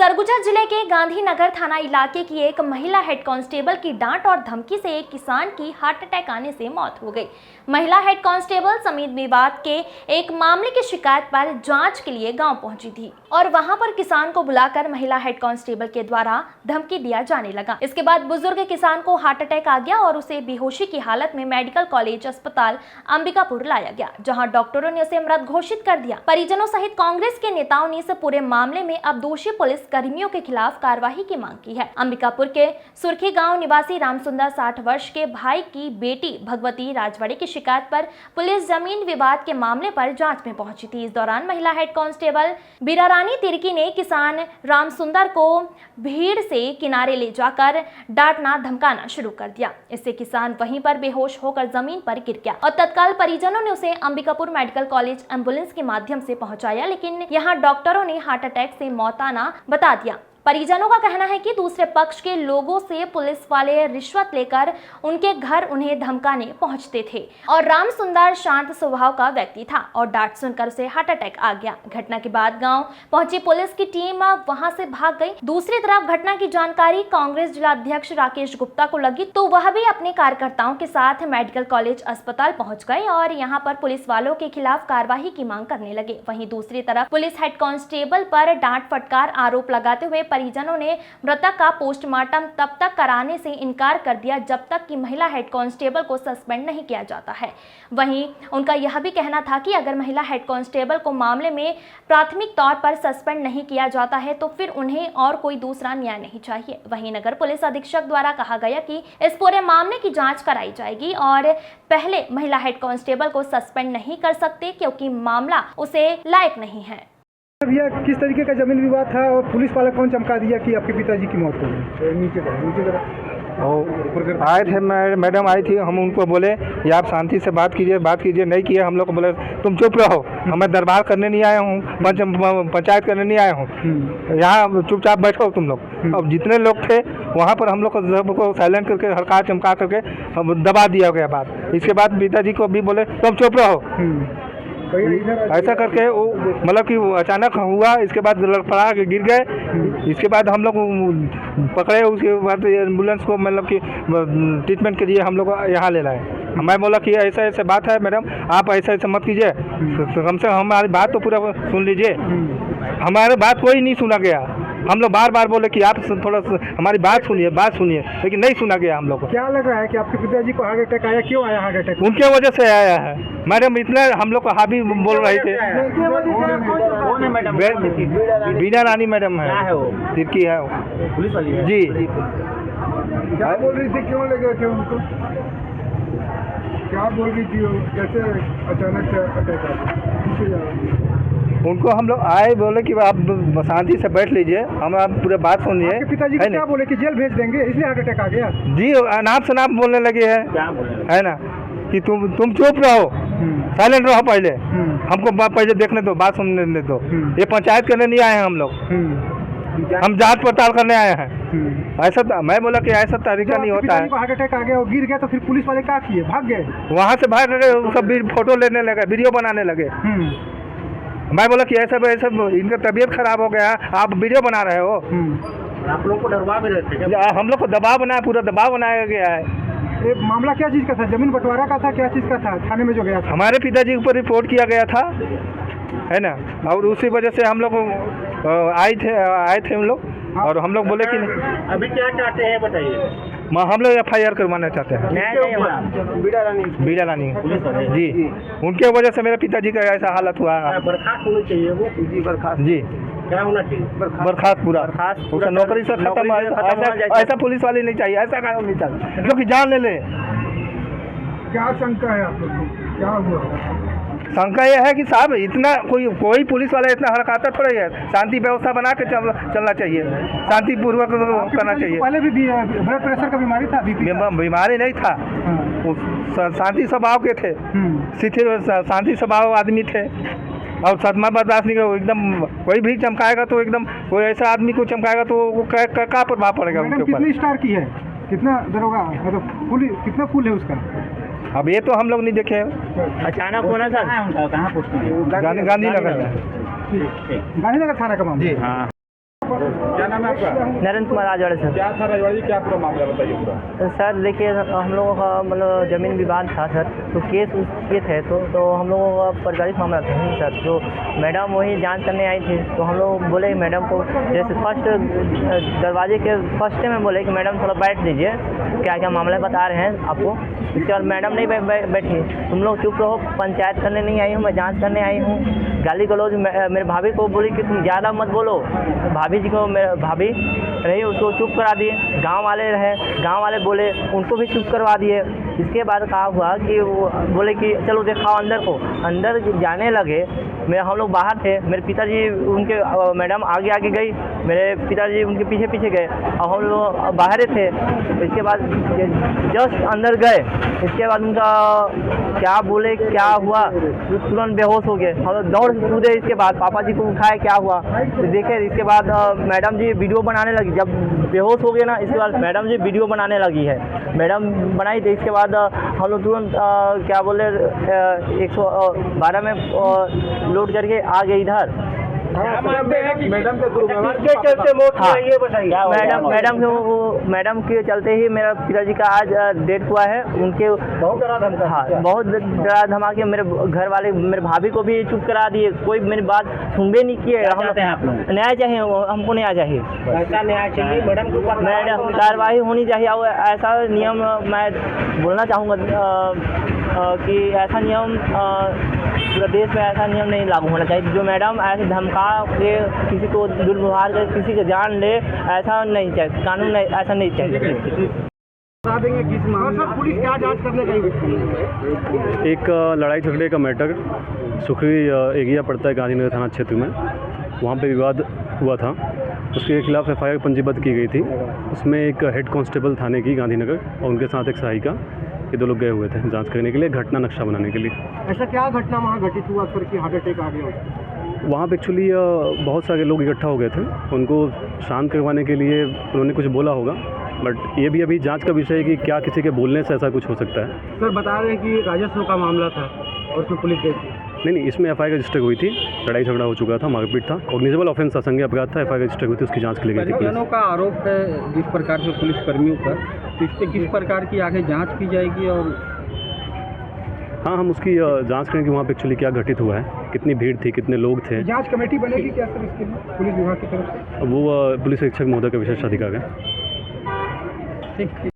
सरगुजा जिले के गांधीनगर थाना इलाके की एक महिला हेड कांस्टेबल की डांट और धमकी से एक किसान की हार्ट अटैक आने से मौत हो गई। महिला हेड कांस्टेबल समीप विवाद के एक मामले की शिकायत पर जांच के लिए गांव पहुंची थी और वहां पर किसान को बुलाकर महिला हेड कांस्टेबल के द्वारा धमकी दिया जाने लगा। इसके बाद बुजुर्ग किसान को हार्ट अटैक आ गया और उसे बेहोशी की हालत में मेडिकल कॉलेज अस्पताल अंबिकापुर लाया गया, जहाँ डॉक्टरों ने उसे मृत घोषित कर दिया। परिजनों सहित कांग्रेस के नेताओं ने इस पूरे मामले में अब दोषी पुलिस कर्मियों के खिलाफ कार्रवाई की मांग की है। अंबिकापुर के सुर्खी गांव निवासी रामसुंदर 60 वर्ष के भाई की बेटी भगवती राजवाड़े की शिकायत पर पुलिस जमीन विवाद के मामले पर जांच में पहुंची थी। इस दौरान महिला हेड कांस्टेबल बीरारानी तिर्की ने किसान रामसुंदर को भीड़ से किनारे ले जाकर डांटना धमकाना शुरू कर दिया। इससे किसान वहीं पर बेहोश होकर जमीन पर गिर गया और तत्काल परिजनों ने उसे अंबिकापुर मेडिकल कॉलेज एम्बुलेंस के माध्यम से पहुंचाया, लेकिन यहां डॉक्टरों ने हार्ट अटैक से मौत आना बता दिया। परिजनों का कहना है कि दूसरे पक्ष के लोगों से पुलिस वाले रिश्वत लेकर उनके घर उन्हें धमकाने पहुंचते थे और रामसुंदर शांत स्वभाव का व्यक्ति था और डांट सुनकर उसे हार्ट अटैक आ गया। घटना के बाद गांव पहुंची पुलिस की टीम वहां से भाग गई। दूसरी तरफ घटना की जानकारी कांग्रेस जिलाध्यक्ष राकेश गुप्ता को लगी तो वह भी अपने कार्यकर्ताओं के साथ मेडिकल कॉलेज अस्पताल पहुंच गए और यहां पर पुलिस वालों के खिलाफ कार्रवाई की मांग करने लगे। वहीं दूसरी तरफ पुलिस हेड कांस्टेबल पर डांट फटकार आरोप लगाते हुए परिजनों ने मृतक का पोस्टमार्टम तब तक कराने से इनकार कर दिया जब तक कि महिला हेड कांस्टेबल को सस्पेंड नहीं किया जाता है। वहीं उनका यह भी कहना था कि अगर महिला हेड कांस्टेबल को मामले में प्राथमिक तौर पर सस्पेंड नहीं किया जाता है तो फिर उन्हें और कोई दूसरा न्याय नहीं चाहिए। वहीं नगर पुलिस अधीक्षक द्वारा कहा गया कि इस पूरे मामले की जांच कराई जाएगी और पहले महिला हेड कांस्टेबल को सस्पेंड नहीं कर सकते क्योंकि मामला उसे लायक नहीं है। भैया किस तरीके का जमीन विवाद था और पुलिस वाले कौन चमका दिया कि आपके पिताजी की मौत हो गई? नीचे आए थे, मैडम आई थी, हम उनको बोले ये आप शांति से बात कीजिए, नहीं किए। हम लोग को बोले तुम चुप रहो, मैं दरबार करने नहीं आया हूँ, पंचायत करने नहीं आया हूँ, यहाँ चुपचाप बैठो तुम लोग। अब जितने लोग थे वहाँ पर हम लोग को साइलेंट करके हल्का चमका करके दबा दिया गया बात। इसके बाद पिताजी को भी बोले तुम चुप रहो। ऐसा करके वो मतलब कि अचानक हुआ। इसके बाद लड़खड़ा के गिर गए। इसके बाद हम लोग पकड़े, उसके बाद एम्बुलेंस को मतलब कि ट्रीटमेंट के लिए हम लोग यहाँ ले लाए। मैं बोला कि ऐसा ऐसा बात है मैडम, आप ऐसा ऐसा मत कीजिए, कम से कम हमारी बात तो पूरा सुन लीजिए। हमारी बात कोई नहीं सुना गया। हम लोग बार बार बोले कि आप थोड़ा हमारी बात सुनिए, लेकिन नहीं सुना गया हम लोग को। क्या लग रहा है कि आपके पिताजी को हार्ट अटैक आया? क्यों आया हार्ट अटैक? उनके वजह से आया है मैडम। इतना हम लोग को हावी बोल रहे थे। बीना रानी मैडम है, तिर्की है, पुलिस वाली है जी। क्या बोल रही थी, क्यों लगे थे उनको? क्या बोल रही थी, कैसे अचानक से अटैक आया? उनको हम लोग आए, बोले कि आप शांति से बैठ लीजिए, हम आप पूरे बात सुनिए। पिताजी को क्या बोले कि जेल भेज देंगे, इसलिए हार्ट अटैक आ गया? जी, अनाप शनाप बोलने लगे हैं, है ना, कि तुम चुप रहो, साइलेंट रहो, पहले हमको पहले देखने दो, बात सुनने दो। ये पंचायत करने नहीं आए हैं हम लोग, हम जांच पड़ताल करने आए हैं। ऐसा मैं बोला कि ऐसा तरीका नहीं होता है। हार्ट अटैक आ गया और गिर गया तो फिर पुलिस वाले क्या किए? भाग गए? वहाँ से भाग गए, सब फोटो लेने लगे, वीडियो बनाने लगे। मैं बोला कि ऐसा इनका तबीयत खराब हो गया, आप वीडियो बना रहे हो। आप लोग को डरवा भी रहे थे? हम लोग को दबाव बनाया, पूरा दबाव बनाया गया है। ये मामला क्या चीज़ का था? जमीन बंटवारा का था? क्या चीज़ का था? थाने में जो गया था? हमारे पिताजी के ऊपर रिपोर्ट किया गया था, है ना, और उसी वजह से हम लोग आए थे हम लोग। और हम लोग बोले कि अभी क्या चाहते हैं बताइए। हम लोग FIR करवाना चाहते हैं। बीड़ा रानी जी, उनके वजह से मेरे पिताजी का ऐसा हालत हुआ। बर्खास्त होनी चाहिए वो जी, क्या होना चाहिए? बर्खास्त पूरा, उसका नौकरी से खत्म। ऐसा पुलिस वाले नहीं चाहिए, ऐसा कानून नहीं चाहिए जो कि जान ले। क्या शंका है आप लोग को? क्या हुआ? शंका यह है कि साहब इतना कोई पुलिस वाला इतना हरकत थोड़ा है। शांति व्यवस्था बना के चलना चाहिए, शांतिपूर्वक करना चाहिए। पहले भी ब्लड प्रेशर का बीमारी था? बीमारी नहीं था, शांति स्वभाव के थे, शांति स्वभाव आदमी थे और सदमा बर्दाश्त नहीं कर। एकदम कोई भी चमकाएगा तो एकदम, कोई ऐसा आदमी को चमकाएगा तो वो क्या प्रभाव पड़ेगा उनके ऊपर। कितनी स्टार की है? कितना दरोगा मतलब फुल, कितना फुल है उसका? अब ये तो हम लोग नहीं देखे हैं। अचानक होना सर उनका कहाँ पूछते गांधीनगर में। गांधीनगर थाना का मामला। हाँ। क्या नाम है आपका? नरेंद्र कुमार राजवाड़े सर। क्या था राजवाड़ा जी, क्या पूरा मामला बताइए पूरा। सर देखिए, हम लोगों का मतलब ज़मीन विवाद था सर, तो केस थे तो हम लोगों का पारिवारिक मामला था सर। तो मैडम वही जांच करने आई थी, तो हम लोग बोले मैडम को, जैसे फर्स्ट दरवाजे के फर्स्ट में बोले कि मैडम थोड़ा बैठ दीजिए, क्या क्या मामला बता रहे हैं आपको। इसके बाद मैडम नहीं बैठी, तुम लोग चुप रहो, पंचायत करने नहीं आई हूँ, मैं जाँच करने आई हूँ। गाली गलौज मेरे भाभी को बोली कि तुम ज़्यादा मत बोलो। भाभी जी को मेरे भाभी रही, उसको चुप करा दिए। गांव वाले रहे, गांव वाले बोले, उनको भी चुप करवा दिए। इसके बाद कहा हुआ कि वो बोले कि चलो दिखाओ अंदर को। अंदर जाने लगे, हम लोग बाहर थे, मेरे पिताजी उनके मैडम आगे आगे गई, मेरे पिताजी उनके पीछे पीछे गए और हम लोग बाहर थे। इसके बाद जस्ट अंदर गए, इसके बाद उनका क्या बोले क्या हुआ, तुरंत बेहोश हो गए। हम लोग दौड़ कूदे, इसके बाद पापा जी को उठाए, क्या हुआ तो देखे। इसके बाद मैडम जी वीडियो बनाने लगी। जब बेहोश हो गए ना, इसके बाद मैडम जी वीडियो बनाने लगी है। मैडम बनाई थी, इसके बाद हम लोग तुरंत क्या बोले 112 में लोड करके आ गए इधर। मैडम के किसके चलते मौत हुई है ये बताइए। मैडम के चलते ही मेरा पिताजी का आज डेथ हुआ है। उनके बहुत डरा धमका। हाँ, बहुत डरा धमाके। मेरे घर वाले मेरे भाभी को भी चुप करा दिए, कोई मेरी बात सुनबे नहीं किए। हम चाहते हैं आप लोग? न्याय चाहिए हमको, न्याय चाहिए, ऐसा न्याय चाहिए मैडम के ऊपर मैडम कार्रवाई होनी चाहिए। और ऐसा नियम मैं बोलना चाहूँगा कि ऐसा नियम पूरा देश में ऐसा नियम नहीं लागू होना चाहिए। जो मैडम ऐसे धमका के किसी को दुर्व्यवहार कर किसी की जान ले, ऐसा नहीं चाहिए। कानून नहीं, ऐसा नहीं चाहिए। बता देंगे किस मामले में पुलिस क्या जांच करने गई? एक लड़ाई झगड़े का मैटर सुखरी एरिया पड़ता है गांधीनगर थाना क्षेत्र में, वहाँ पे विवाद हुआ था। उसके खिलाफ एफआईआर पंजीबद्ध की गई थी। उसमें एक हेड कांस्टेबल थाने की गांधीनगर और उनके साथ एक सहायिका, ये 2 लोग गए हुए थे जांच करने के लिए, घटना नक्शा बनाने के लिए। ऐसा क्या घटना वहाँ घटित हुआ सर कि हार्ट अटैक आ गया? वहाँ पे एक्चुअली बहुत सारे लोग इकट्ठा हो गए थे, उनको शांत करवाने के लिए उन्होंने कुछ बोला होगा, बट ये भी अभी जांच का विषय है कि क्या किसी के बोलने से ऐसा कुछ हो सकता है। सर बता रहे हैं कि राजस्व का मामला था और उसमें पुलिस गई थी। नहीं, इसमें एफआईआर रजिस्टर हुई थी, लड़ाई झगड़ा हो चुका था, मारपीट था, कॉग्निजेबल ऑफेंस था, संज्ञेय अपराध था, एफआईआर रजिस्टर हुई थी, उसकी जांच के लिए गई थी पुलिस। का आरोप है जिस प्रकार से पुलिस कर्मियों पर, तो इस पर किस प्रकार की आगे जांच की जाएगी? और हाँ, हम उसकी जांच करेंगे वहाँ पे एक्चुअली क्या घटित हुआ है, कितनी भीड़ थी, कितने लोग थे। जांच कमेटी बनेगी क्या सर इसके लिए पुलिस विभाग की तरफ से? वो पुलिस अधीक्षक महोदय का विशेष अधिकार है। ठीक।